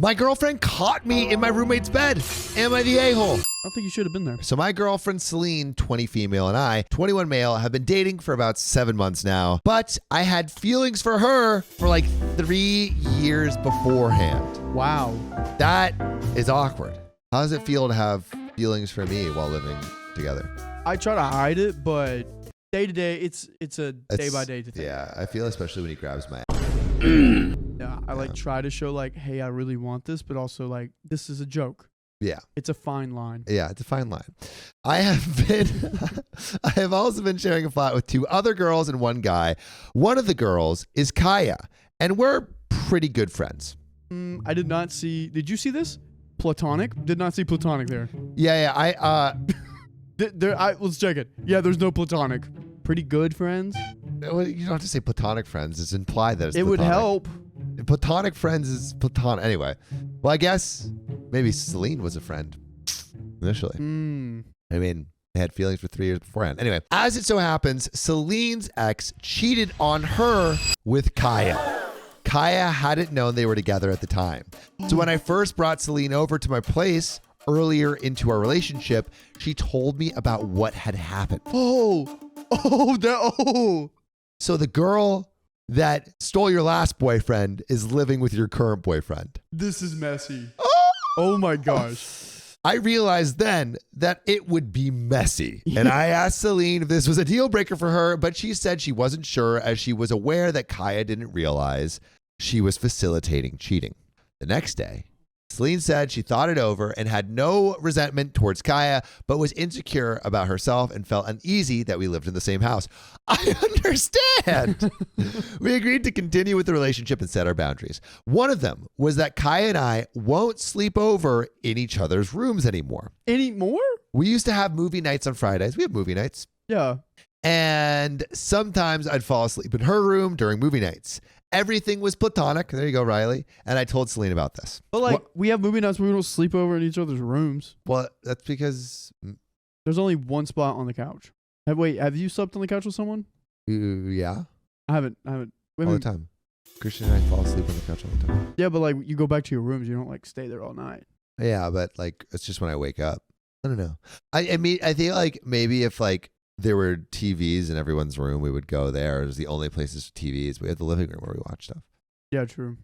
My girlfriend caught me in my roommate's bed. Am I the a-hole? I don't think you should have been there. So my girlfriend Celine, 20 female, and I, 21 male, have been dating for about 7 months now. But I had feelings for her for like 3 years beforehand. Wow. That is awkward. How does it feel to have feelings for me while living together? I try to hide it, but day to day, it's a day by day thing. Yeah, I feel especially when he grabs my Yeah, I like try to show like, hey, I really want this, but also like, this is a joke. Yeah. It's a fine line. Yeah, it's a fine line. I have also been sharing a flat with 2 other girls and 1 guy. One of the girls is Kaya, and we're pretty good friends. I did not see. Did you see this? Platonic? Did not see platonic there. Yeah. Let's check it. Yeah, there's no platonic. Pretty good friends. Well, you don't have to say platonic friends. It's implied that it's It platonic. would help. Platonic friends is platonic. Anyway, well, I guess maybe Celine was a friend initially. I mean, they had feelings for 3 years beforehand. Anyway, as it so happens, Celine's ex cheated on her with Kaya. Kaya hadn't known they were together at the time. So when I first brought Celine over to my place earlier into our relationship, she told me about what had happened. So the girl that stole your last boyfriend is living with your current boyfriend. This is messy. Oh my gosh. I realized then that it would be messy. And I asked Celine if this was a deal breaker for her, but she said she wasn't sure as she was aware that Kaya didn't realize she was facilitating cheating. The next day, Celine said she thought it over and had no resentment towards Kaya, but was insecure about herself and felt uneasy that we lived in the same house. I understand. We agreed to continue with the relationship and set our boundaries. One of them was that Kaya and I won't sleep over in each other's rooms anymore. Anymore? We used to have movie nights on Fridays. We have movie nights. Yeah. And sometimes I'd fall asleep in her room during movie nights. Everything was platonic. There you go, Riley. And I told Celine about this. But like, we have movie nights where we don't sleep over in each other's rooms. Well, that's because... There's only one spot on the couch. Have you slept on the couch with someone? Yeah. I haven't. All the time. Christian and I fall asleep on the couch all the time. Yeah, but like, you go back to your rooms. You don't like stay there all night. Yeah, but like, it's just when I wake up. I don't know. I mean, I think like maybe if like there were TVs in everyone's room, we would go there. It was the only places for TVs. We had the living room where we watch stuff. Yeah, true.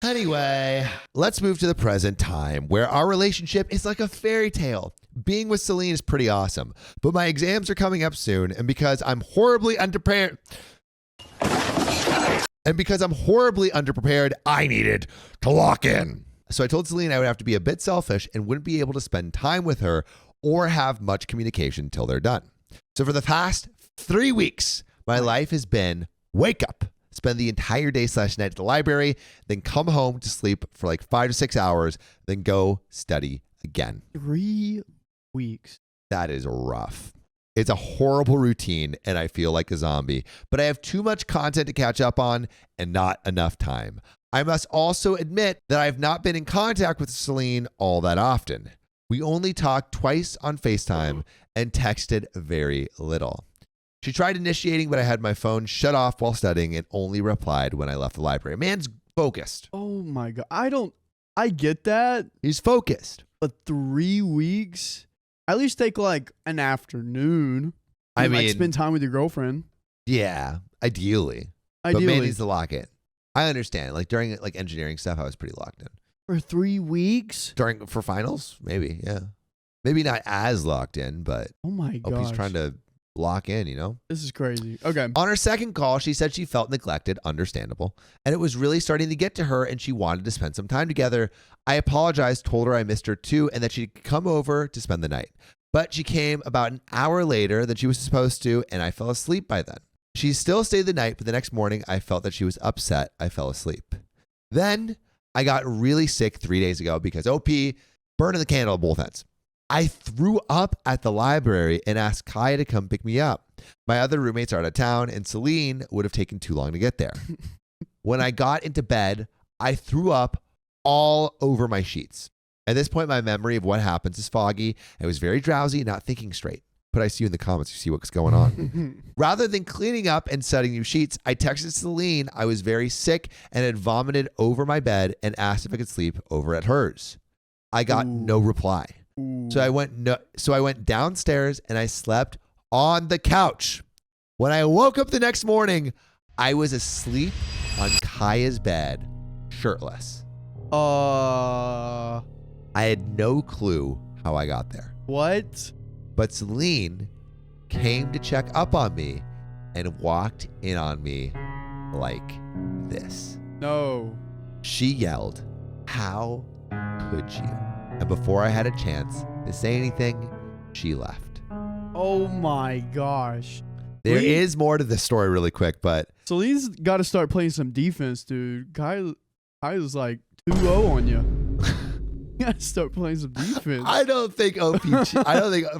Anyway, let's move to the present time where our relationship is like a fairy tale. Being with Celine is pretty awesome, but my exams are coming up soon, and because I'm horribly unprepared, I needed to lock in. So I told Celine I would have to be a bit selfish and wouldn't be able to spend time with her or have much communication till they're done. So for the past 3 weeks, my life has been wake up, spend the entire day / night at the library, then come home to sleep for like 5 to 6 hours, then go study again. 3 weeks. That is rough. It's a horrible routine and I feel like a zombie, but I have too much content to catch up on and not enough time. I must also admit that I have not been in contact with Celine all that often. We only talked twice on FaceTime and texted very little. She tried initiating, but I had my phone shut off while studying and only replied when I left the library. Man's focused. Oh my God. I get that. He's focused. But 3 weeks? At least take like an afternoon. I mean, like spend time with your girlfriend. Yeah, ideally. But man needs to lock in. I understand. Like during like engineering stuff, I was pretty locked in. For 3 weeks? For finals? Maybe, yeah. Maybe not as locked in, but oh my God. He's trying to lock in, you know? This is crazy. Okay. On her second call, she said she felt neglected, understandable, and it was really starting to get to her and she wanted to spend some time together. I apologized, told her I missed her too, and that she'd come over to spend the night. But she came about an hour later than she was supposed to, and I fell asleep by then. She still stayed the night, but the next morning I felt that she was upset I fell asleep. Then I got really sick 3 days ago because OP burning the candle at both ends. I threw up at the library and asked Kaya to come pick me up. My other roommates are out of town and Celine would have taken too long to get there. When I got into bed, I threw up all over my sheets. At this point, my memory of what happens is foggy. I was very drowsy, not thinking straight. But I see you in the comments. You see what's going on. Rather than cleaning up and setting new sheets, I texted Celine I was very sick and had vomited over my bed and asked if I could sleep over at hers. I got no reply. So I went downstairs and I slept on the couch. When I woke up the next morning, I was asleep on Kaya's bed, shirtless. I had no clue how I got there. What? But Celine came to check up on me and walked in on me like this. No. She yelled, "How could you?" And before I had a chance to say anything, she left. Oh my gosh. There is more to this story really quick, but... Celine's got to start playing some defense, dude. Kyle's like 2-0 on you. You got to start playing some defense. I don't think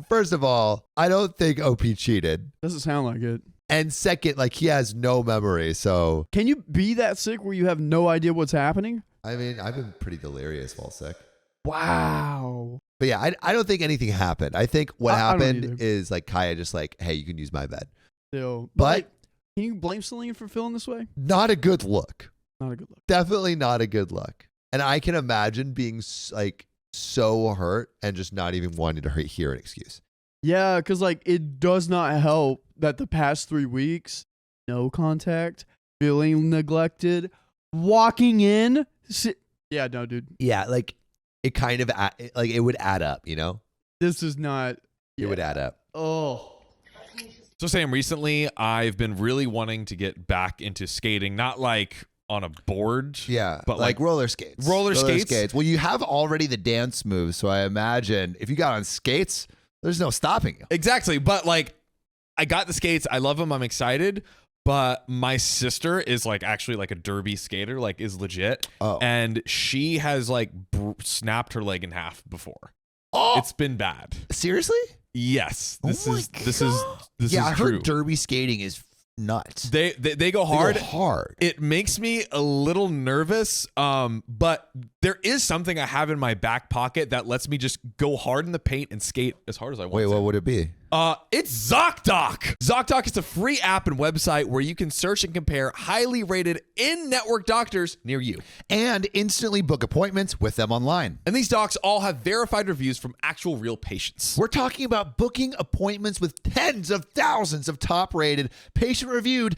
first of all, I don't think OP cheated. Doesn't sound like it. And second, like, he has no memory, so... Can you be that sick where you have no idea what's happening? I mean, I've been pretty delirious while sick. Wow. But yeah, I don't think anything happened. I think what happened is like Kaya just like, hey, you can use my bed. Still, but like, can you blame Celine for feeling this way? Not a good look. Not a good look. Definitely not a good look. And I can imagine being like so hurt and just not even wanting to hear an excuse. Yeah, because like it does not help that the past 3 weeks, no contact, feeling neglected, walking in. Yeah, no, dude. Yeah, like it kind of like it would add up, you know? This is not. It would add up. Oh. So Sam, recently I've been really wanting to get back into skating, not like on a board. Yeah, but like roller skates. Roller skates. Well, you have already the dance moves, so I imagine if you got on skates, there's no stopping you. Exactly, but like I got the skates. I love them. I'm excited. But my sister is like actually like a derby skater, like is legit. Oh. And she has like snapped her leg in half before. Oh, it's been bad. Seriously? Yes. This is I true. heard derby skating is nuts. They go hard. They go hard. It makes me a little nervous. But there is something I have in my back pocket that lets me just go hard in the paint and skate as hard as I want. Wait, what would it be? It's ZocDoc. ZocDoc is a free app and website where you can search and compare highly rated in-network doctors near you. And instantly book appointments with them online. And these docs all have verified reviews from actual real patients. We're talking about booking appointments with tens of thousands of top-rated, patient-reviewed,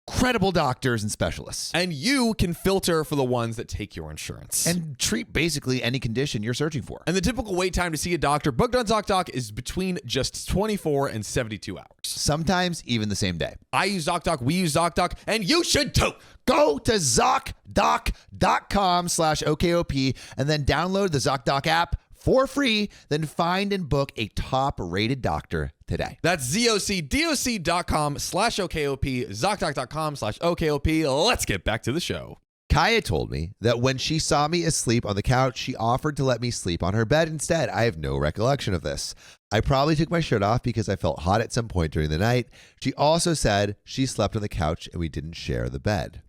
credible doctors and specialists. And you can filter for the ones that take your insurance. And treat basically any condition you're searching for. And the typical wait time to see a doctor booked on ZocDoc is between just 24 and 72 hours. Sometimes even the same day. I use ZocDoc, we use ZocDoc, and you should too. Go to ZocDoc.com/OKOP and then download the ZocDoc app for free, then find and book a top-rated doctor today. That's ZocDoc.com/OKOP, ZocDoc.com/OKOP. Let's get back to the show. Kaya told me that when she saw me asleep on the couch, she offered to let me sleep on her bed instead. I have no recollection of this. I probably took my shirt off because I felt hot at some point during the night. She also said she slept on the couch and we didn't share the bed.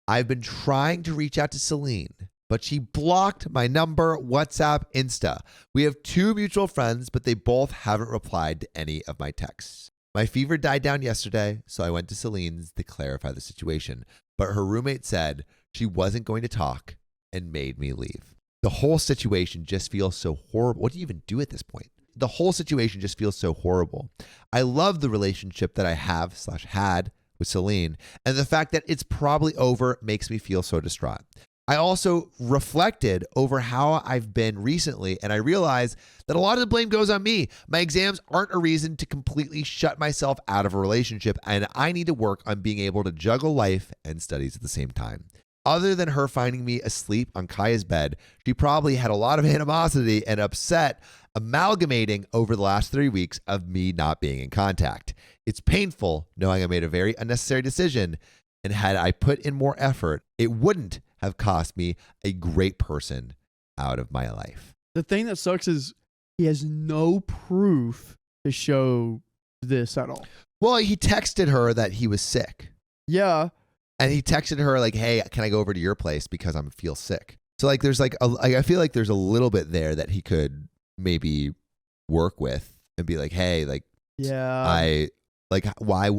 I've been trying to reach out to Celine, but she blocked my number, WhatsApp, Insta. We have 2 mutual friends, but they both haven't replied to any of my texts. My fever died down yesterday, so I went to Celine's to clarify the situation. But her roommate said she wasn't going to talk and made me leave. The whole situation just feels so horrible. What do you even do at this point? The whole situation just feels so horrible. I love the relationship that I have/had with Celine, and the fact that it's probably over makes me feel so distraught. I also reflected over how I've been recently, and I realized that a lot of the blame goes on me. My exams aren't a reason to completely shut myself out of a relationship, and I need to work on being able to juggle life and studies at the same time. Other than her finding me asleep on Kaya's bed, she probably had a lot of animosity and upset amalgamating over the last 3 weeks of me not being in contact. It's painful knowing I made a very unnecessary decision, and had I put in more effort, it wouldn't have cost me a great person out of my life. The thing that sucks is he has no proof to show this at all. Well, he texted her that he was sick. Yeah. And he texted her like, hey, can I go over to your place because I feel sick? So like there's like, I feel like there's a little bit there that he could maybe work with and be like, hey, like Yeah.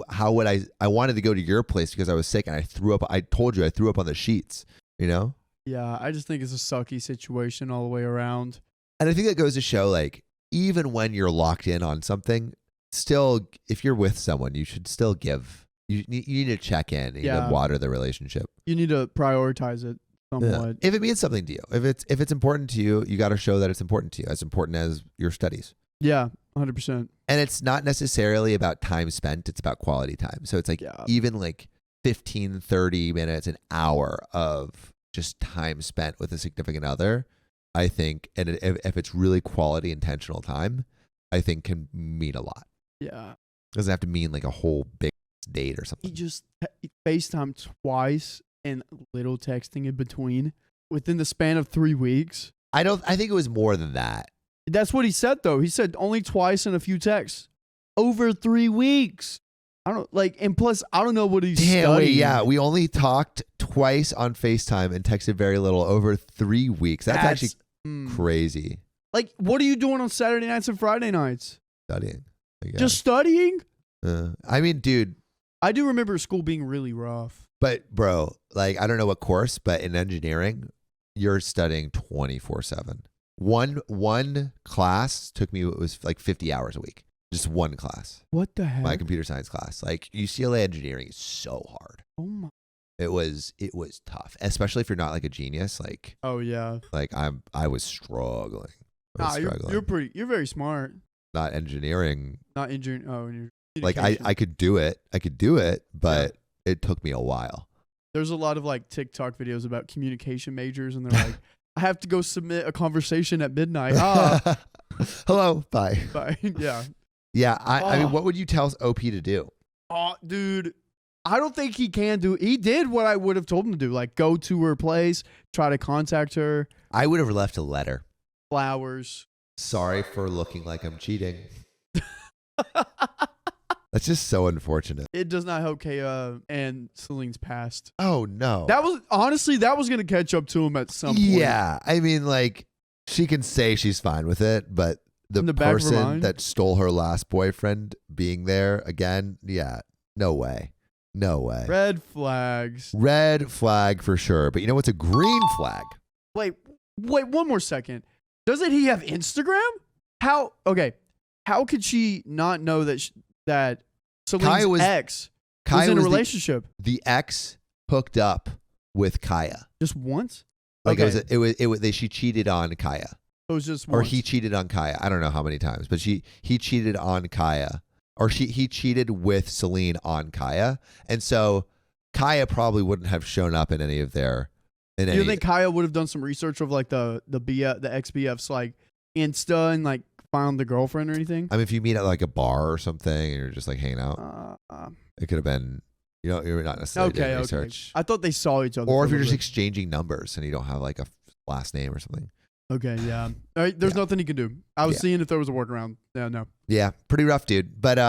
How would I wanted to go to your place because I was sick and I threw up. I told you I threw up on the sheets, you know? Yeah. I just think it's a sucky situation all the way around. And I think that goes to show, like, even when you're locked in on something, still, if you're with someone, you should still give. You need to check in. You need to water the relationship. You need to prioritize it somewhat. If it means something to you, if it's important to you, you got to show that it's important to you, as important as your studies. Yeah, 100%. And it's not necessarily about time spent; it's about quality time. So it's like even like 15, 30 minutes, an hour of just time spent with a significant other. I think, and if it's really quality, intentional time, I think can mean a lot. Yeah. It doesn't have to mean like a whole big date or something. He just FaceTimed twice and little texting in between within the span of 3 weeks. I think it was more than that. That's what he said, though. He said only twice and a few texts over 3 weeks. And plus, I don't know what he's studying. Wait, yeah. We only talked twice on FaceTime and texted very little over 3 weeks. That's actually crazy. Like, what are you doing on Saturday nights and Friday nights? Studying. Just studying? I mean, dude. I do remember school being really rough. But, bro, like, I don't know what course, but in engineering, you're studying 24/7. One class took me, it was like 50 hours a week. Just one class. What the heck? My computer science class. Like, UCLA engineering is so hard. Oh my. It was tough, especially if you're not like a genius. Like, oh yeah. Like I was struggling. You're very smart. Not engineering. Not engineering. Oh, like I could do it. But it took me a while. There's a lot of like TikTok videos about communication majors, and they're like, I have to go submit a conversation at midnight. Hello, bye. Bye. Yeah. Yeah. I mean, what would you tell OP to do? Oh, dude. I don't think he can do. He did what I would have told him to do, like go to her place, try to contact her. I would have left a letter. Flowers. Sorry for looking like I'm cheating. That's just so unfortunate. It does not help Kaya and Celine's past. Oh no. That was going to catch up to him at some point. Yeah, I mean, like, she can say she's fine with it, but the person that stole her last boyfriend being there again, yeah, no way. No way. Red flags. Red flag for sure. But you know what's a green flag? Wait, one more second. Doesn't he have Instagram? How could she not know that Celine's ex was in a relationship? The ex hooked up with Kaya. Just once? Like she cheated on Kaya. It was just once. Or he cheated on Kaya. I don't know how many times, but he cheated on Kaya. Or he cheated with Celine on Kaya. And so Kaya probably wouldn't have shown up in any of their... Do you think Kaya would have done some research of like the ex-BF's like Insta and like found the girlfriend or anything? I mean, if you meet at like a bar or something and you're just like hanging out, it could have been, you're not necessarily doing research. I thought they saw each other. Or if you're just exchanging numbers and you don't have like a last name or something. Okay, yeah. All right, there's nothing he could do. I was seeing if there was a workaround. Yeah, no. Yeah, pretty rough, dude. But,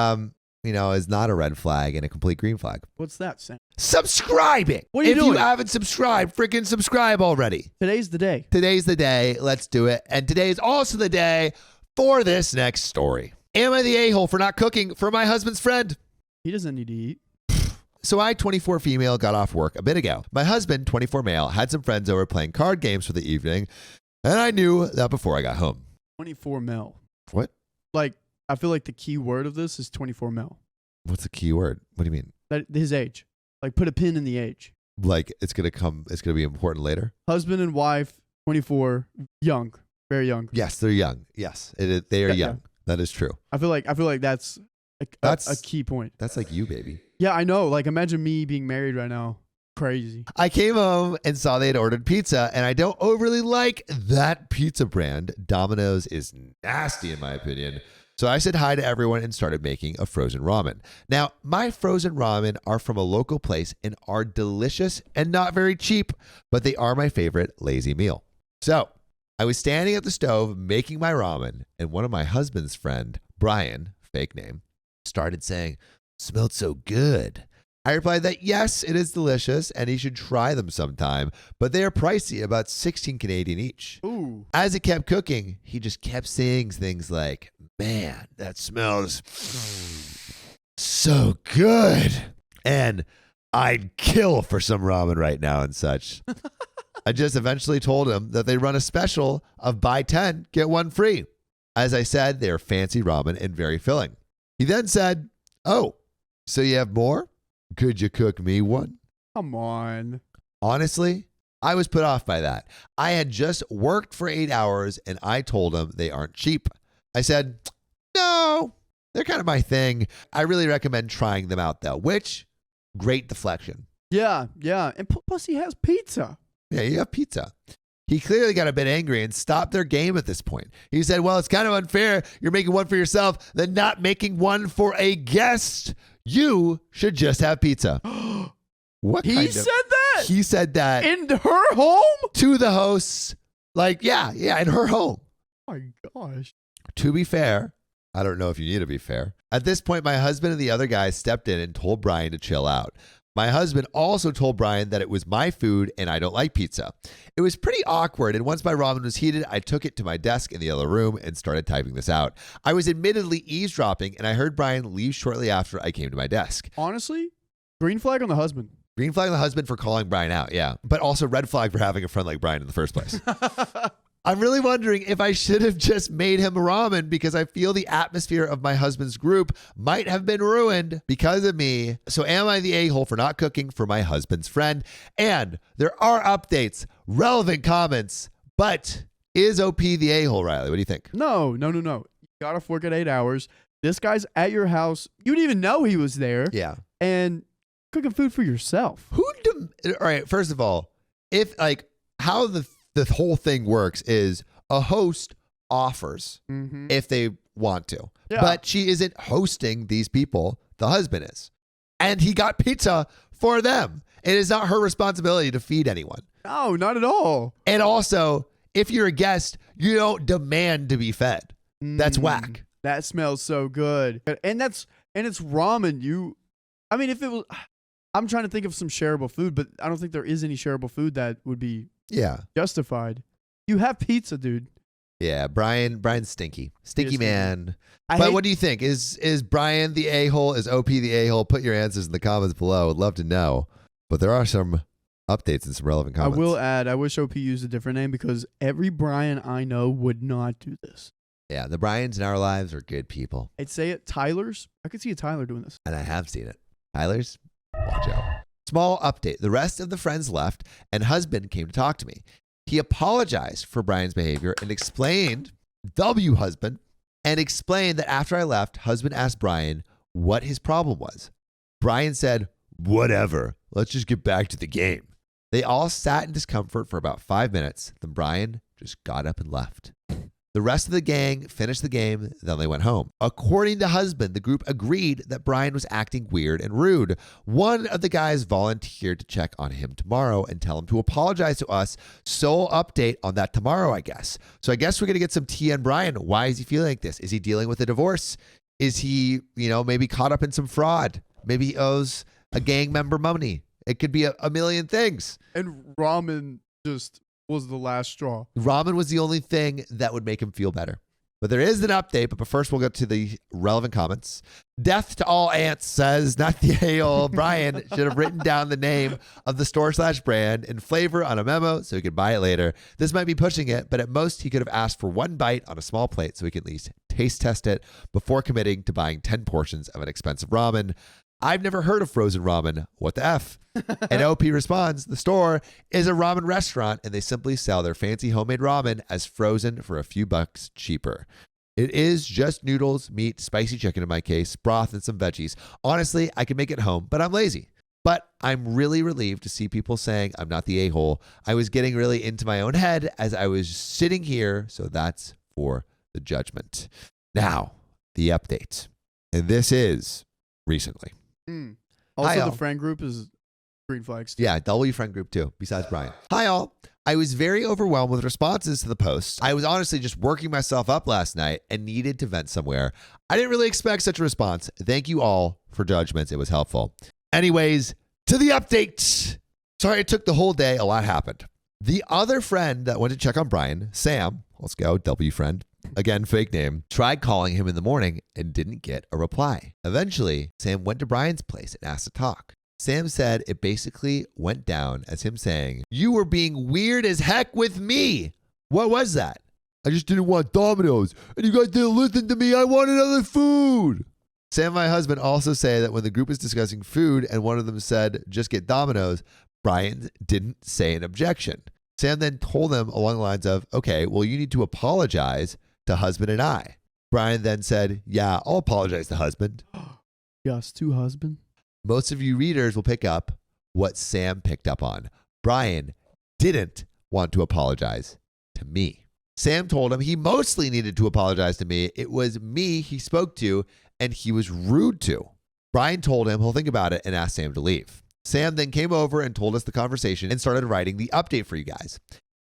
is not a red flag and a complete green flag. What's that, Sam? Subscribing. What are you doing? If you haven't subscribed, freaking subscribe already. Today's the day. Today's the day. Let's do it. And today is also the day for this next story. Am I the a-hole for not cooking for my husband's friend? He doesn't need to eat. So I, 24 female, got off work a bit ago. My husband, 24 male, had some friends over playing card games for the evening. And I knew that before I got home. 24 mil. What? Like, I feel like the key word of this is 24 mil. What's the key word? What do you mean? His age. Like, put a pin in the age. Like, it's going to be important later? Husband and wife, 24, young. Very young. Yes, they're young. Yes, they are young. Yeah. That is true. I feel like that's a key point. That's like you, baby. Yeah, I know. Like, imagine me being married right now. Crazy. I came home and saw they had ordered pizza, and I don't overly like that pizza brand. Domino's is nasty, in my opinion. So I said hi to everyone and started making a frozen ramen. Now, my frozen ramen are from a local place and are delicious and not very cheap, but they are my favorite lazy meal. So I was standing at the stove making my ramen, and one of my husband's friend, Brian, fake name, started saying, "Smelled so good." I replied that yes, it is delicious and he should try them sometime, but they are pricey, about 16 Canadian each. Ooh. As it kept cooking, he just kept saying things like, man, that smells so good. And I'd kill for some ramen right now and such. I just eventually told him that they run a special of buy 10, get 1 free. As I said, they're fancy ramen and very filling. He then said, oh, so you have more? Could you cook me one? Come on. Honestly, I was put off by that. I had just worked for 8 hours and I told him they aren't cheap. I said, no, they're kind of my thing. I really recommend trying them out though, which, great deflection. Yeah. And plus he has pizza. Yeah, you have pizza. He clearly got a bit angry and stopped their game at this point. He said, well, it's kind of unfair. You're making one for yourself, then not making one for a guest. You should just have pizza. What He said that? He said that In her home? to the hosts. Like, yeah, in her home. Oh my gosh. To be fair, I don't know if you need to be fair. At this point, my husband and the other guy stepped in and told Brian to chill out. My husband also told Brian that it was my food and I don't like pizza. It was pretty awkward, and once my ramen was heated, I took it to my desk in the other room and started typing this out. I was admittedly eavesdropping, and I heard Brian leave shortly after I came to my desk. Honestly, green flag on the husband. Green flag on the husband for calling Brian out, yeah. But also red flag for having a friend like Brian in the first place. I'm really wondering if I should have just made him ramen because I feel the atmosphere of my husband's group might have been ruined because of me. So am I the a-hole for not cooking for my husband's friend? And there are updates, relevant comments, but is OP the a-hole, Riley? What do you think? No. You got off work at 8 hours. This guy's at your house. You didn't even know he was there. Yeah. And cooking food for yourself. All right, first of all, if like how the whole thing works is a host offers if they want to. Yeah. But she isn't hosting these people. The husband is. And he got pizza for them. It is not her responsibility to feed anyone. No, not at all. And also, if you're a guest, you don't demand to be fed. That's whack. That smells so good. And it's ramen. I mean, if it was, I'm trying to think of some shareable food, but I don't think there is any shareable food that would be justified. You have pizza, dude. Yeah, Brian's stinky He is man. But what do you think? Is Brian the a-hole? Is OP the a-hole? Put your answers in the comments below. I'd love to know. But there are some updates and some relevant comments. I will add, I wish OP used a different name because every Brian I know would not do this. Yeah, the Brians in our lives are good people. I'd say it. Tyler's. I could see a Tyler doing this. And I have seen it. Tyler's, watch out. Small update. The rest of the friends left and husband came to talk to me. He apologized for Brian's behavior and explained, husband, and explained that after I left, husband asked Brian what his problem was. Brian said, whatever, let's just get back to the game. They all sat in discomfort for about 5 minutes. Then Brian just got up and left. The rest of the gang finished the game, then they went home. According to husband, the group agreed that Brian was acting weird and rude. One of the guys volunteered to check on him tomorrow and tell him to apologize to us. So we'll update on that tomorrow, I guess. So I guess we're going to get some tea on Brian. Why is he feeling like this? Is he dealing with a divorce? Is he, maybe caught up in some fraud? Maybe he owes a gang member money. It could be a million things. And ramen just was the last straw. Ramen was the only thing that would make him feel better. But there is an update, but first we'll get to the relevant comments. Death to all ants says, not the a-hole. Brian should have written down the name of the store/brand and flavor on a memo so he could buy it later. This might be pushing it, but at most he could have asked for one bite on a small plate so he could at least taste test it before committing to buying 10 portions of an expensive ramen. I've never heard of frozen ramen. What the F? And OP responds, the store is a ramen restaurant and they simply sell their fancy homemade ramen as frozen for a few bucks cheaper. It is just noodles, meat, spicy chicken in my case, broth, and some veggies. Honestly, I can make it home, but I'm lazy. But I'm really relieved to see people saying I'm not the a-hole. I was getting really into my own head as I was sitting here, so that's for the judgment. Now, the update. And this is recently. Also, Hi, all. the friend group is green flags. Yeah, W friend group too, besides Brian. Hi, all. I was very overwhelmed with responses to the posts. I was honestly just working myself up last night and needed to vent somewhere. I didn't really expect such a response. Thank you all for judgments. It was helpful. Anyways, to the update. Sorry it took the whole day. A lot happened. The other friend that went to check on Brian, Sam, let's go, W friend, again, fake name, tried calling him in the morning and didn't get a reply. Eventually, Sam went to Brian's place and asked to talk. Sam said it basically went down as him saying, "You were being weird as heck with me." What was that? "I just didn't want Domino's, and you guys didn't listen to me. I wanted other food." Sam and my husband also say that when the group was discussing food and one of them said, "Just get Domino's," Brian didn't say an objection. Sam then told them along the lines of, "Okay, well, you need to apologize to husband and I." Brian then said, "Yeah, I'll apologize to husband." Yes, to husband. Most of you readers will pick up what Sam picked up on. Brian didn't want to apologize to me. Sam told him he mostly needed to apologize to me. It was me he spoke to, and he was rude to. Brian told him he'll think about it and asked Sam to leave. Sam then came over and told us the conversation and started writing the update for you guys.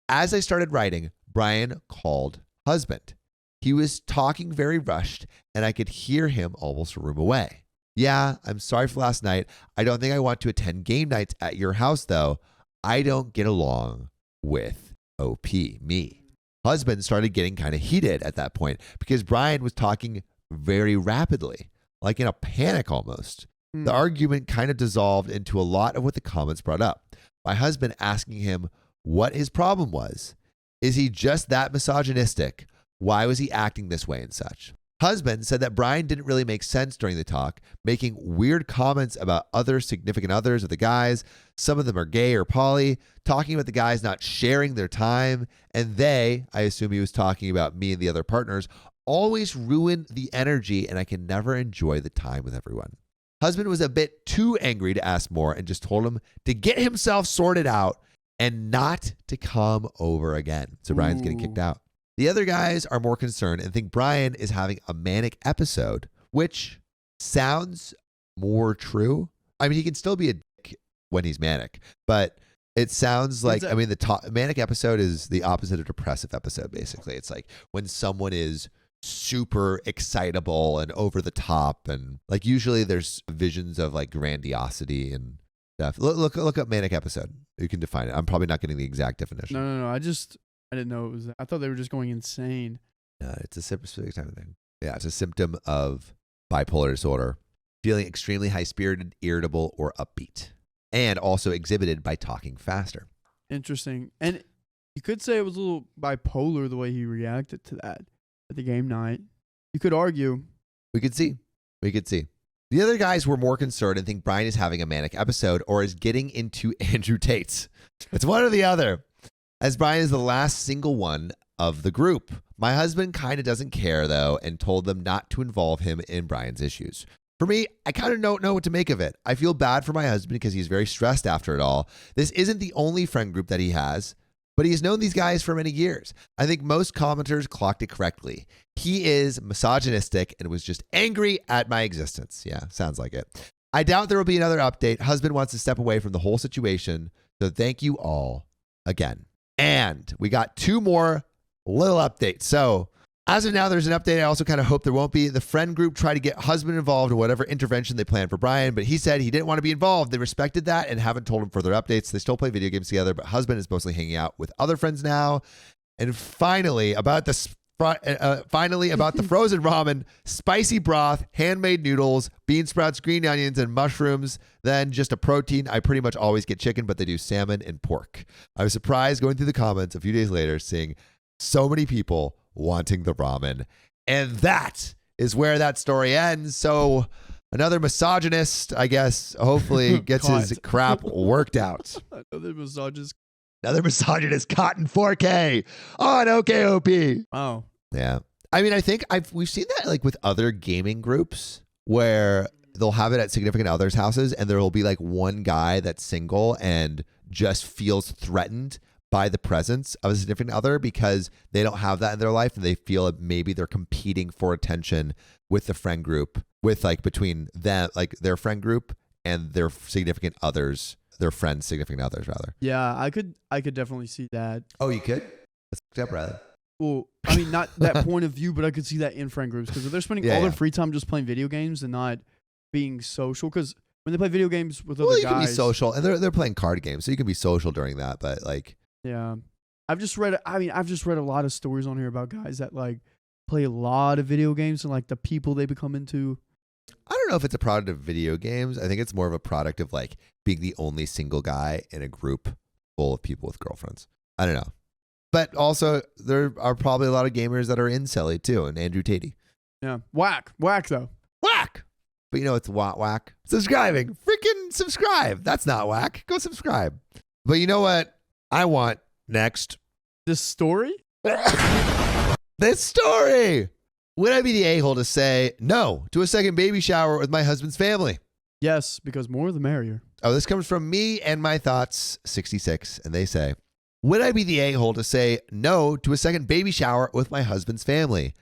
As I started writing, Brian called husband. He was talking very rushed, and I could hear him almost a room away. "Yeah, I'm sorry for last night. I don't think I want to attend game nights at your house, though. I don't get along with OP, me." Husband started getting kind of heated at that point because Brian was talking very rapidly, like in a panic almost. The argument kind of dissolved into a lot of what the comments brought up. My husband asking him what his problem was. Is he just that misogynistic? Why was he acting this way and such? Husband said that Brian didn't really make sense during the talk, making weird comments about other significant others of the guys. Some of them are gay or poly, talking about the guys not sharing their time. And they, I assume he was talking about me and the other partners, always ruin the energy, and I can never enjoy the time with everyone. Husband was a bit too angry to ask more and just told him to get himself sorted out and not to come over again. So Brian's getting kicked out. The other guys are more concerned and think Brian is having a manic episode, which sounds more true. I mean, he can still be a dick when he's manic, but it sounds like, the manic episode is the opposite of depressive episode, basically. It's like when someone is super excitable and over the top, and like usually there's visions of like grandiosity and stuff. Look up manic episode. You can define it. I'm probably not getting the exact definition. No. I didn't know it was that. I thought they were just going insane. It's a specific type of thing. Yeah, it's a symptom of bipolar disorder. Feeling extremely high-spirited, irritable, or upbeat. And also exhibited by talking faster. Interesting. And you could say it was a little bipolar the way he reacted to that at the game night. You could argue. We could see. The other guys were more concerned and think Brian is having a manic episode or is getting into Andrew Tate's. It's one or the other, as Brian is the last single one of the group. My husband kind of doesn't care, though, and told them not to involve him in Brian's issues. For me, I kind of don't know what to make of it. I feel bad for my husband because he's very stressed after it all. This isn't the only friend group that he has, but he has known these guys for many years. I think most commenters clocked it correctly. He is misogynistic and was just angry at my existence. Yeah, sounds like it. I doubt there will be another update. Husband wants to step away from the whole situation, so thank you all again. And we got two more little updates. So as of now, there's an update. I also kind of hope there won't be. The friend group tried to get husband involved in whatever intervention they planned for Brian, but he said he didn't want to be involved. They respected that and haven't told him further updates. They still play video games together, but husband is mostly hanging out with other friends now. And finally, about the frozen ramen, spicy broth, handmade noodles, bean sprouts, green onions, and mushrooms. Then just a protein. I pretty much always get chicken, but they do salmon and pork. I was surprised going through the comments a few days later, seeing so many people wanting the ramen. And that is where that story ends. So another misogynist, I guess, hopefully gets his crap worked out. Another misogynist caught in 4K on OKOP. Oh. Yeah. I mean, I think we've seen that like with other gaming groups where they'll have it at significant others' houses and there will be like one guy that's single and just feels threatened by the presence of a significant other because they don't have that in their life and they feel like maybe they're competing for attention with the friend group, with like between them, like their friend group and their significant others, their friends' significant others rather. Yeah, I could definitely see that. Oh, you could? That's fucked up, rather. Well, I mean, not that point of view, but I could see that in friend groups because if they're spending all their free time just playing video games and not being social, because when they play video games with other guys, you can be social, and they're playing card games, so you can be social during that. But like, yeah, I've just read a lot of stories on here about guys that like play a lot of video games and like the people they become into? I don't know if it's a product of video games. I think it's more of a product of like being the only single guy in a group full of people with girlfriends. I don't know. But also, there are probably a lot of gamers that are incel too, and Andrew Tate. Yeah. Whack though. Whack! But you know it's whack? Subscribing. Freaking subscribe. That's not whack. Go subscribe. But you know what I want next? This story? This story! Would I be the a-hole to say no to a second baby shower with my husband's family? Yes, because more the merrier. Oh, this comes from me and my thoughts 66, and they say, would I be the a-hole to say no to a second baby shower with my husband's family?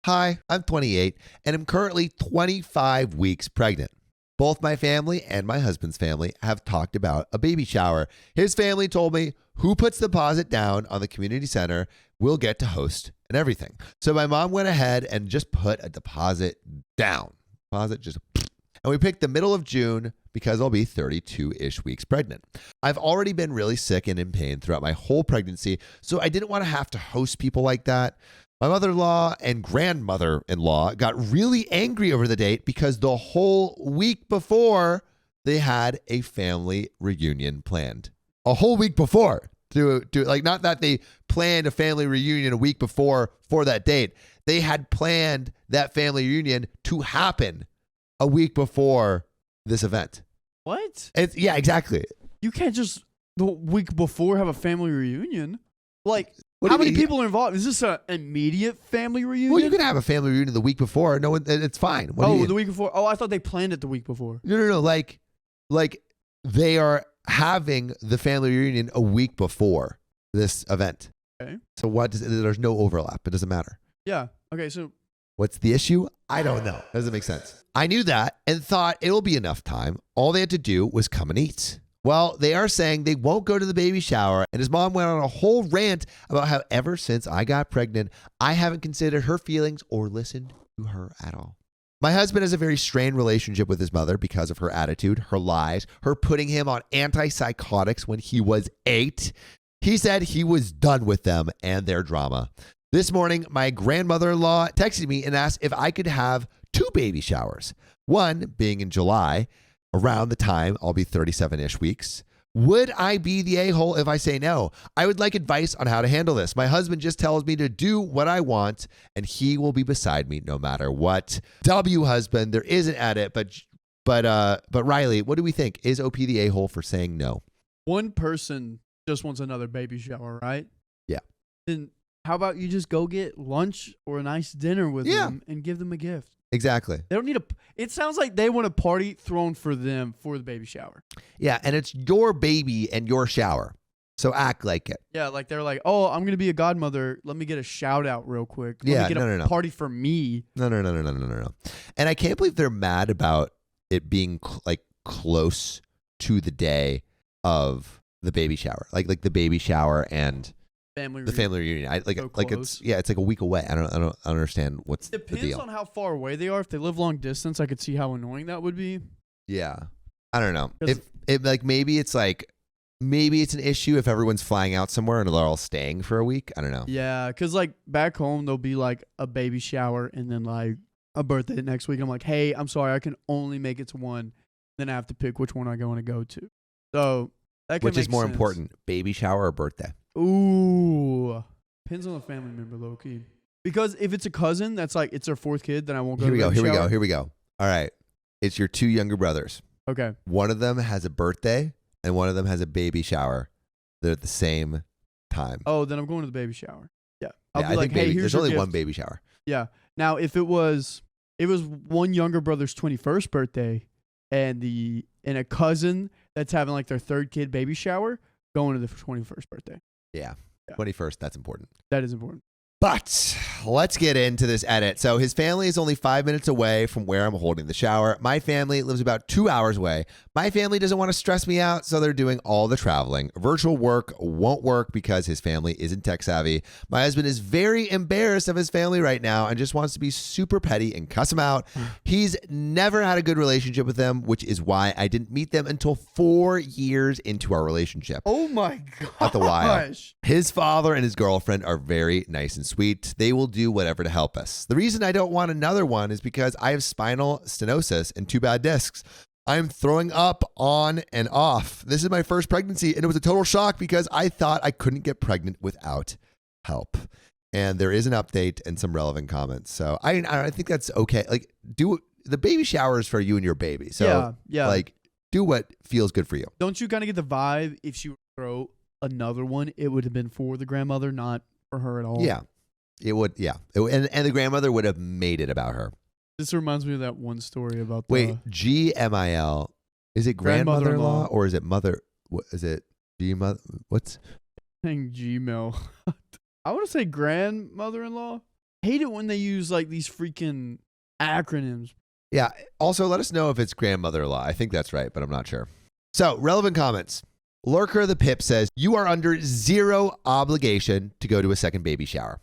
Hi, I'm 28 and am currently 25 weeks pregnant. Both my family and my husband's family have talked about a baby shower. His family told me who puts the deposit down on the community center will get to host and everything. So my mom went ahead and just put a deposit down. And we picked the middle of June because I'll be 32-ish weeks pregnant. I've already been really sick and in pain throughout my whole pregnancy, so I didn't want to have to host people like that. My mother-in-law and grandmother-in-law got really angry over the date because the whole week before they had a family reunion planned. A whole week before. Like, not that they planned a family reunion a week before for that date. They had planned that family reunion to happen a week before this event. What? Yeah, exactly. You can't just the week before have a family reunion. Like, What how do you many mean? people are involved? Is this an immediate family reunion? Well, you can have a family reunion the week before. No, it's fine. What do you mean? The week before. Oh, I thought they planned it the week before. No. Like they are having the family reunion a week before this event. Okay. So there's no overlap. It doesn't matter. Yeah. Okay. So What's the issue? I don't know. Doesn't make sense. I knew that and thought it'll be enough time. All they had to do was come and eat. Well, they are saying they won't go to the baby shower, and his mom went on a whole rant about how ever since I got pregnant, I haven't considered her feelings or listened to her at all. My husband has a very strained relationship with his mother because of her attitude, her lies, her putting him on antipsychotics when he was 8. He said he was done with them and their drama. This morning, my grandmother-in-law texted me and asked if I could have 2 baby showers, one being in July, around the time I'll be 37-ish weeks. Would I be the a-hole if I say no? I would like advice on how to handle this. My husband just tells me to do what I want, and he will be beside me no matter what. Husband, there is an edit, but Riley, what do we think? Is OP the a-hole for saying no? one person just wants another baby shower, right? Yeah. Then how about you just go get lunch or a nice dinner with them and give them a gift? Exactly. They don't need it sounds like they want a party thrown for them for the baby shower. Yeah, and it's your baby and your shower. So act like it. Yeah, like they're like, oh, I'm going to be a godmother. Let me get a shout out real quick. Let me get a party for me. No. And I can't believe they're mad about it being close to the day of the baby shower. Like the baby shower and family reunion. It's like a week away. I don't understand what's the deal. Depends on how far away they are. If they live long distance, I could see how annoying that would be. Yeah. I don't know. Maybe it's an issue if everyone's flying out somewhere and they're all staying for a week. I don't know. Yeah, because like back home, there'll be like a baby shower and then like a birthday next week. I'm like, hey, I'm sorry, I can only make it to one. Then I have to pick which one I want to go to. So that can Which is more sense. important, baby shower or birthday? Ooh, depends on the family member, low key. Because if it's a cousin, that's like it's their 4th kid, then I won't go. Here we go. All right, it's your 2 younger brothers. Okay. One of them has a birthday and one of them has a baby shower. They're at the same time. Oh, then I'm going to the baby shower. Yeah. I'll be I like, think hey, here's there's only your one gift. baby shower. Yeah. Now, if it was one younger brother's 21st birthday and a cousin that's having like their 3rd kid baby shower, going to the 21st birthday. Yeah. 21st, that's important. That is important. But let's get into this edit. So his family is only 5 minutes away from where I'm holding the shower. My family lives about 2 hours away. My family doesn't want to stress me out, so they're doing all the traveling. Virtual work won't work because his family isn't tech savvy. My husband is very embarrassed of his family right now and just wants to be super petty and cuss them out. He's never had a good relationship with them, which is why I didn't meet them until 4 years into our relationship. Oh my At the gosh. His father and his girlfriend are very nice and sweet. sweet. They will do whatever to help us. The reason I don't want another one is because I have spinal stenosis and 2 bad discs. I'm throwing up on and off. This is my first pregnancy, and it was a total shock because I thought I couldn't get pregnant without help. And there is an update and some relevant comments. So I think that's okay. Like, do the baby showers for you and your baby. So yeah. like, do what feels good for you. Don't you kind of get the vibe if she would throw another one, it would have been for the grandmother, not for her at all? Yeah, it would. Yeah, and the grandmother would have made it about her. This reminds me of that one story about GMIL. Is it grandmother-in-law or is it mother? What is it? Gmother? What's saying Gmail? I want to say grandmother-in-law. Hate it when they use like these freaking acronyms. Yeah. Also, let us know if it's grandmother-in-law. I think that's right, but I'm not sure. So, relevant comments. Lurker the Pip says, you are under zero obligation to go to a second baby shower.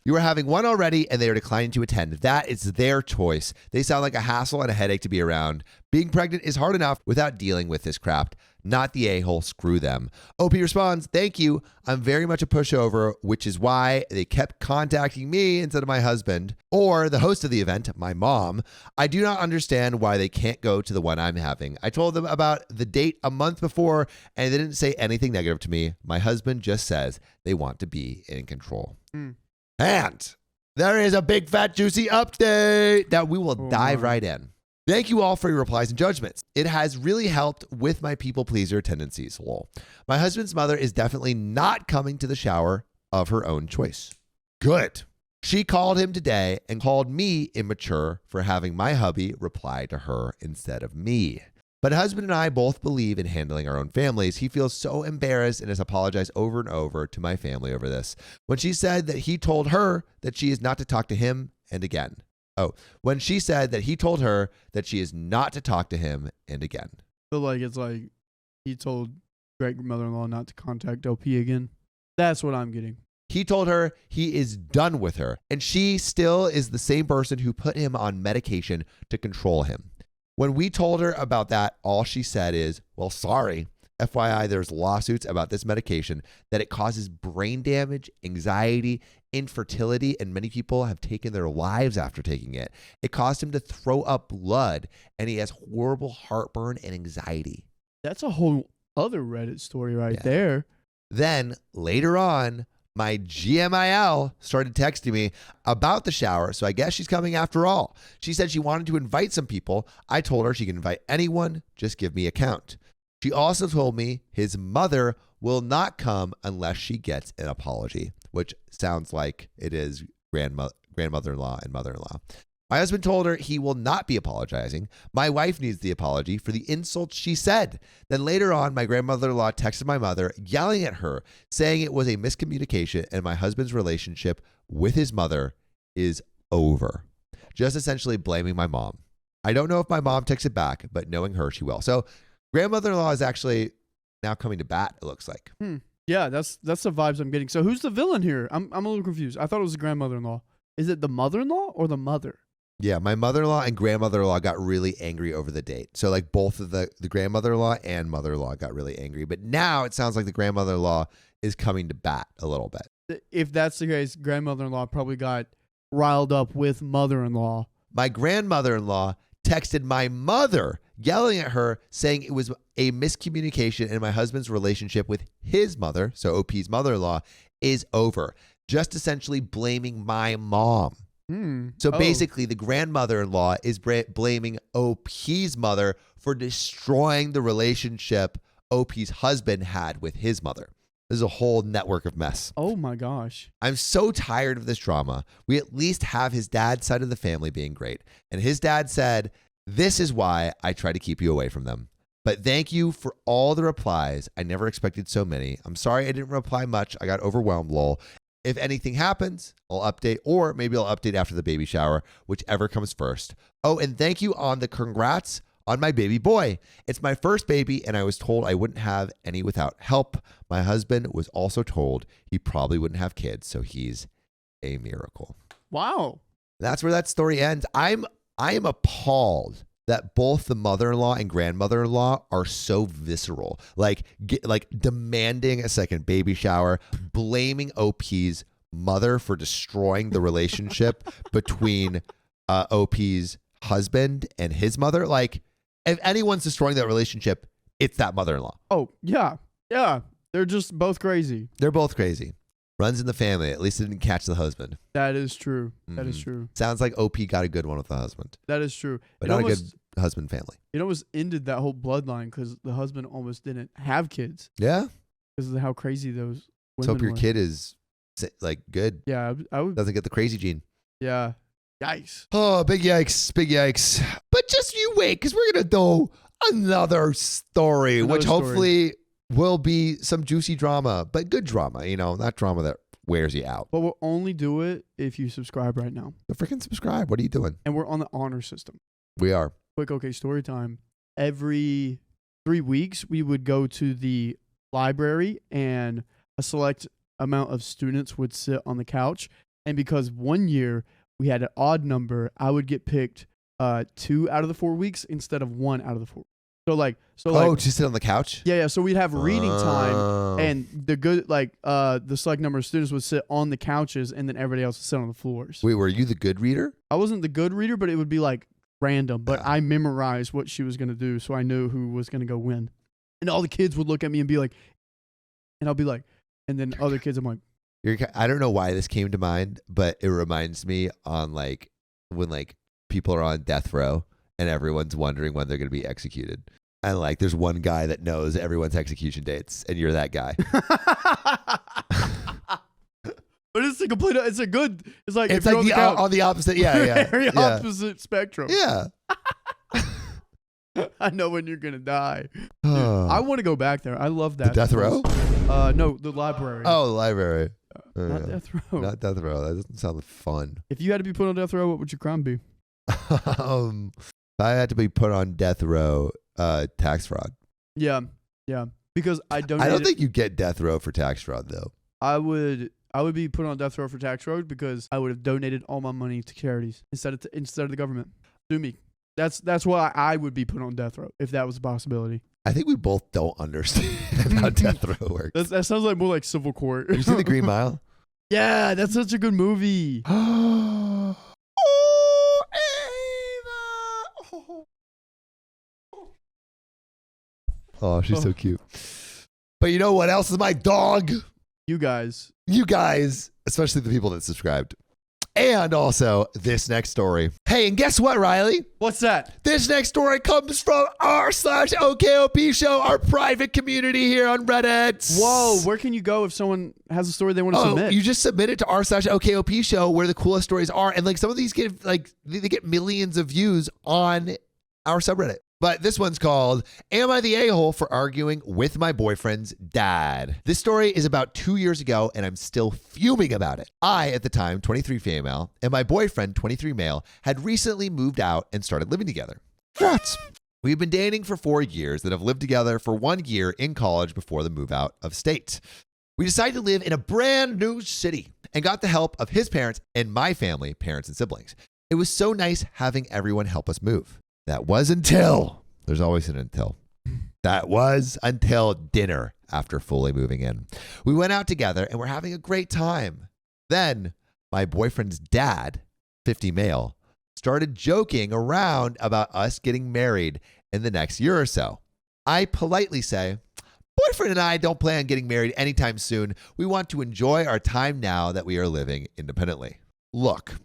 You are having one already and they are declining to attend. That is their choice. They sound like a hassle and a headache to be around. Being pregnant is hard enough without dealing with this crap. Not the a-hole. Screw them. OP responds, thank you. I'm very much a pushover, which is why they kept contacting me instead of my husband or the host of the event, my mom. I do not understand why they can't go to the one I'm having. I told them about the date a month before and they didn't say anything negative to me. My husband just says they want to be in control. And there is a big fat juicy update that we will dive right in. Thank you all for your replies and judgments. It has really helped with my people pleaser tendencies. Lol. My husband's mother is definitely not coming to the shower of her own choice. Good. She called him today and called me immature for having my hubby reply to her instead of me. But husband and I both believe in handling our own families. He feels so embarrassed and has apologized over and over to my family over this. When she said that he told her that she is not to talk to him and again. When she said that he told her that she is not to talk to him and again. So like it's like he told great mother-in-law not to contact OP again. That's what I'm getting. He told her he is done with her, and she still is the same person who put him on medication to control him. When we told her about that, all she said is, well, sorry. FYI, there's lawsuits about this medication that it causes brain damage, anxiety, infertility, and many people have taken their lives after taking it. It caused him to throw up blood, and he has horrible heartburn and anxiety. That's a whole other Reddit story there. Then later on, my GMIL started texting me about the shower, so I guess she's coming after all. She said she wanted to invite some people. I told her she can invite anyone, just give me a count. She also told me his mother will not come unless she gets an apology, which sounds like it is grandmother-in-law and mother-in-law. My husband told her he will not be apologizing. My wife needs the apology for the insults she said. Then later on, my grandmother-in-law texted my mother, yelling at her, saying it was a miscommunication and my husband's relationship with his mother is over. Just essentially blaming my mom. I don't know if my mom texted back, but knowing her, she will. So grandmother-in-law is actually now coming to bat, it looks like. Yeah, that's the vibes I'm getting. So who's the villain here? I'm a little confused. I thought it was the grandmother-in-law. Is it the mother-in-law or the mother? Yeah, my mother-in-law and grandmother-in-law got really angry over the date. So like both of the grandmother-in-law and mother-in-law got really angry. But now it sounds like the grandmother-in-law is coming to bat a little bit. If that's the case, grandmother-in-law probably got riled up with mother-in-law. My grandmother-in-law texted my mother, yelling at her, saying it was a miscommunication and my husband's relationship with his mother, so OP's mother-in-law, is over. Just essentially blaming my mom. So basically, the grandmother-in-law is blaming OP's mother for destroying the relationship OP's husband had with his mother. This is a whole network of mess. Oh my gosh. I'm so tired of this drama. We at least have his dad's side of the family being great. And his dad said, this is why I try to keep you away from them. But thank you for all the replies. I never expected so many. I'm sorry I didn't reply much. I got overwhelmed, lol. If anything happens, I'll update, or maybe I'll update after the baby shower, whichever comes first. Oh, and thank you on the congrats on my baby boy. It's my first baby, and I was told I wouldn't have any without help. My husband was also told he probably wouldn't have kids, so he's a miracle. Wow. That's where that story ends. I am appalled that both the mother-in-law and grandmother-in-law are so visceral, like demanding a second baby shower, blaming OP's mother for destroying the relationship between OP's husband and his mother. Like, if anyone's destroying that relationship, it's that mother-in-law. Oh, yeah. Yeah. They're just both crazy. They're both crazy. Runs in the family. At least it didn't catch the husband. That is true. Mm-hmm. That is true. Sounds like OP got a good one with the husband. That is true. But not a good husband family. It almost ended that whole bloodline because the husband almost didn't have kids. Yeah? Because of how crazy those Let's women hope your were. kid is, like, good. Yeah, I would. Doesn't get the crazy gene. Yeah. Yikes. Oh, big yikes. Big yikes. But just you wait, because we're going to do another story, which hopefully will be some juicy drama, but good drama, not drama that wears you out. But we'll only do it if you subscribe right now. So freaking subscribe. What are you doing? And we're on the honor system. We are. Quick, okay, story time. Every 3 weeks, we would go to the library and a select amount of students would sit on the couch. And because one year we had an odd number, I would get picked 2 out of the 4 weeks instead of 1 out of the 4. So just sit on the couch? Yeah. So we'd have reading time, and the select number of students would sit on the couches, and then everybody else would sit on the floors. Wait, were you the good reader? I wasn't the good reader, but it would be like random. But I memorized what she was gonna do, so I knew who was gonna go win. And all the kids would look at me and be like, and I'll be like, and then other kids, I'm like, I don't know why this came to mind, but it reminds me on when people are on death row and everyone's wondering when they're going to be executed. And there's one guy that knows everyone's execution dates, and you're that guy. But it's on the opposite. Yeah. Very opposite spectrum. Yeah. I know when you're going to die. Dude, I want to go back there. I love that. The death row? No, the library. Oh, the library. Not death row. Not death row. That doesn't sound fun. If you had to be put on death row, what would your crime be? If I had to be put on death row, tax fraud. Yeah. Because I don't think you get death row for tax fraud, though. I would be put on death row for tax fraud because I would have donated all my money to charities instead of the government. Sue me. That's why I would be put on death row if that was a possibility. I think we both don't understand how death row works. That sounds like more like civil court. Have you seen The Green Mile? Yeah, that's such a good movie. Oh, she's so cute. But you know what else is my dog? You guys, especially the people that subscribed. And also this next story. Hey, and guess what, Riley? What's that? This next story comes from r/OKOP show, our private community here on Reddit. Whoa, where can you go if someone has a story they want to submit? You just submit it to r/OKOP show where the coolest stories are. And some of these get they get millions of views on our subreddit. But this one's called, Am I the A-hole for arguing with my boyfriend's dad? This story is about 2 years ago, and I'm still fuming about it. I, at the time, 23 female, and my boyfriend, 23 male, had recently moved out and started living together. Congrats! We've been dating for 4 years and have lived together for 1 year in college before the move out of state. We decided to live in a brand new city and got the help of his parents and my family, parents and siblings. It was so nice having everyone help us move. That was until, there's always an until. That was until dinner after fully moving in. We went out together and we're having a great time. Then my boyfriend's dad, 50 male, started joking around about us getting married in the next year or so. I politely say, boyfriend and I don't plan on getting married anytime soon. We want to enjoy our time now that we are living independently. Look.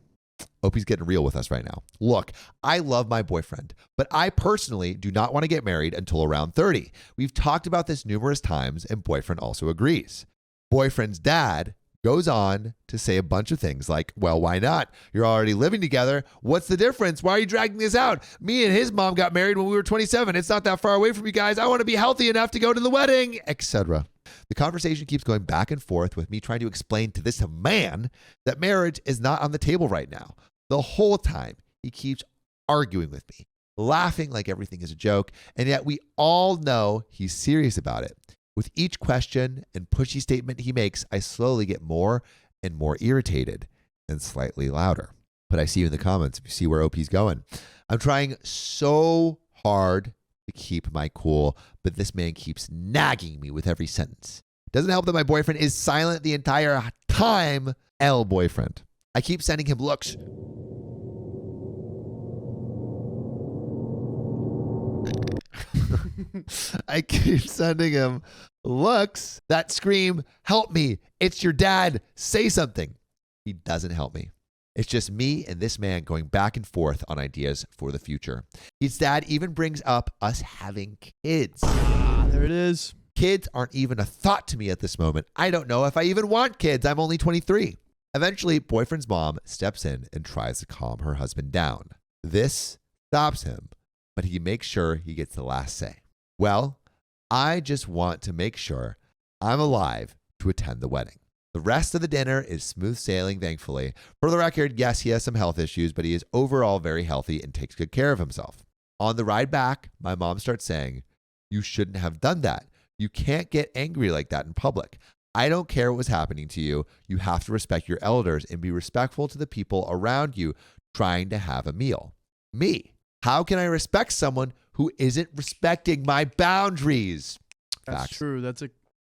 Opie's getting real with us right now. Look, I love my boyfriend, but I personally do not want to get married until around 30. We've talked about this numerous times, and boyfriend also agrees. Boyfriend's dad goes on to say a bunch of things like, well, why not? You're already living together. What's the difference? Why are you dragging this out? Me and his mom got married when we were 27. It's not that far away from you guys. I want to be healthy enough to go to the wedding, etc. The conversation keeps going back and forth with me trying to explain to this man that marriage is not on the table right now. The whole time, he keeps arguing with me, laughing like everything is a joke, and yet we all know he's serious about it. With each question and pushy statement he makes, I slowly get more and more irritated and slightly louder. But I see you in the comments if you see where OP's going. I'm trying so hard to keep my cool, but this man keeps nagging me with every sentence. Doesn't help that my boyfriend is silent the entire time L boyfriend. I keep sending him looks. I keep sending him looks that scream, help me. It's your dad. Say something. He doesn't help me. It's just me and this man going back and forth on ideas for the future. His dad even brings up us having kids. There it is. Kids aren't even a thought to me at this moment. I don't know if I even want kids. I'm only 23. Eventually, boyfriend's mom steps in and tries to calm her husband down. This stops him, but he makes sure he gets the last say. Well, I just want to make sure I'm alive to attend the wedding. The rest of the dinner is smooth sailing, thankfully. For the record, yes, he has some health issues, but he is overall very healthy and takes good care of himself. On the ride back, my mom starts saying, you shouldn't have done that. You can't get angry like that in public. I don't care what was happening to you. You have to respect your elders and be respectful to the people around you trying to have a meal. Me, how can I respect someone who isn't respecting my boundaries? That's Facts. true.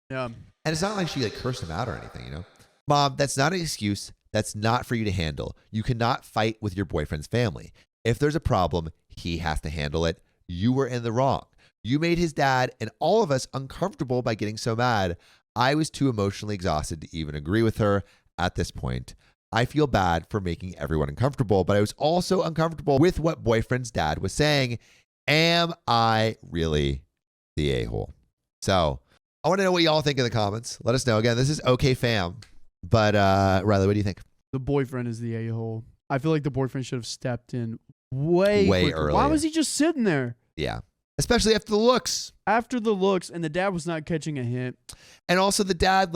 Yeah. And it's not like she cursed him out or anything, you know? Mom, that's not an excuse. That's not for you to handle. You cannot fight with your boyfriend's family. If there's a problem, he has to handle it. You were in the wrong. You made his dad and all of us uncomfortable by getting so mad. I was too emotionally exhausted to even agree with her at this point. I feel bad for making everyone uncomfortable, but I was also uncomfortable with what boyfriend's dad was saying. Am I really the a-hole? So I want to know what y'all think in the comments. Let us know. Again, this is OK Fam. But Riley, what do you think? The boyfriend is the a-hole. I feel like the boyfriend should have stepped in way earlier. Why was he just sitting there? Yeah. Especially after the looks. After the looks, and the dad was not catching a hint. And also the dad,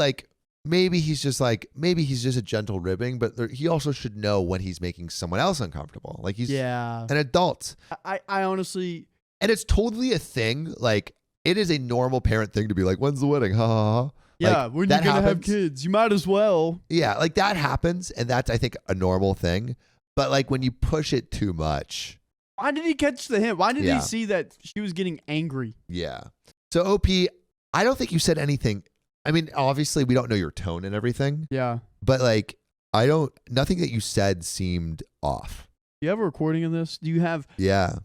maybe he's just a gentle ribbing, but he also should know when he's making someone else uncomfortable. Like he's an adult. I honestly. And it's totally a thing. Like it is a normal parent thing to be like, when's the wedding? Ha ha ha. Yeah, when you're going to have kids, you might as well. Yeah, like that happens. And that's, I think, a normal thing. But like when you push it too much. Why did he catch the hint? Why did he see that she was getting angry? Yeah. So OP, I don't think you said anything. I mean, obviously we don't know your tone and everything. Yeah. But nothing that you said seemed off. Do you have a recording of this? Do you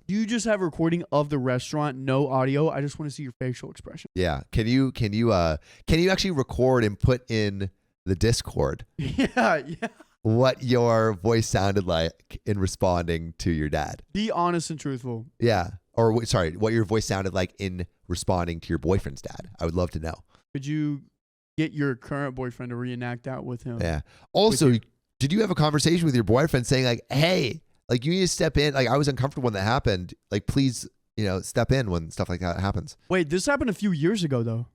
you just have a recording of the restaurant, no audio? I just want to see your facial expression. Yeah. Can you actually record and put in the Discord? Yeah. What your voice sounded like in responding to your dad. Be honest and truthful. Yeah. Or what your voice sounded like in responding to your boyfriend's dad. I would love to know. Could you get your current boyfriend to reenact that with him? Yeah. Also, did you have a conversation with your boyfriend saying like, hey, like you need to step in. Like I was uncomfortable when that happened. Like please, step in when stuff like that happens. Wait, this happened a few years ago though.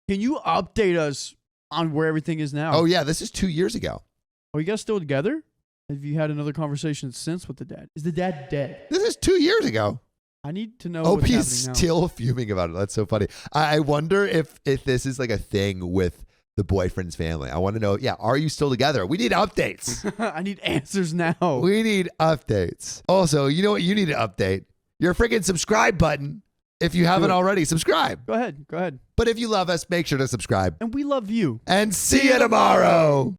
Can you update us on where everything is now? Oh yeah, this is 2 years ago. Are you guys still together? Have you had another conversation since with the dad? Is the dad dead? This is 2 years ago. I need to know what's happening now. OP's still fuming about it. That's so funny. I wonder if this is like a thing with the boyfriend's family. I want to know, are you still together? We need updates. I need answers now. We need updates. Also, you know what you need to update? Your freaking subscribe button. If you haven't already, subscribe. Go ahead. But if you love us, make sure to subscribe. And we love you. And see you tomorrow.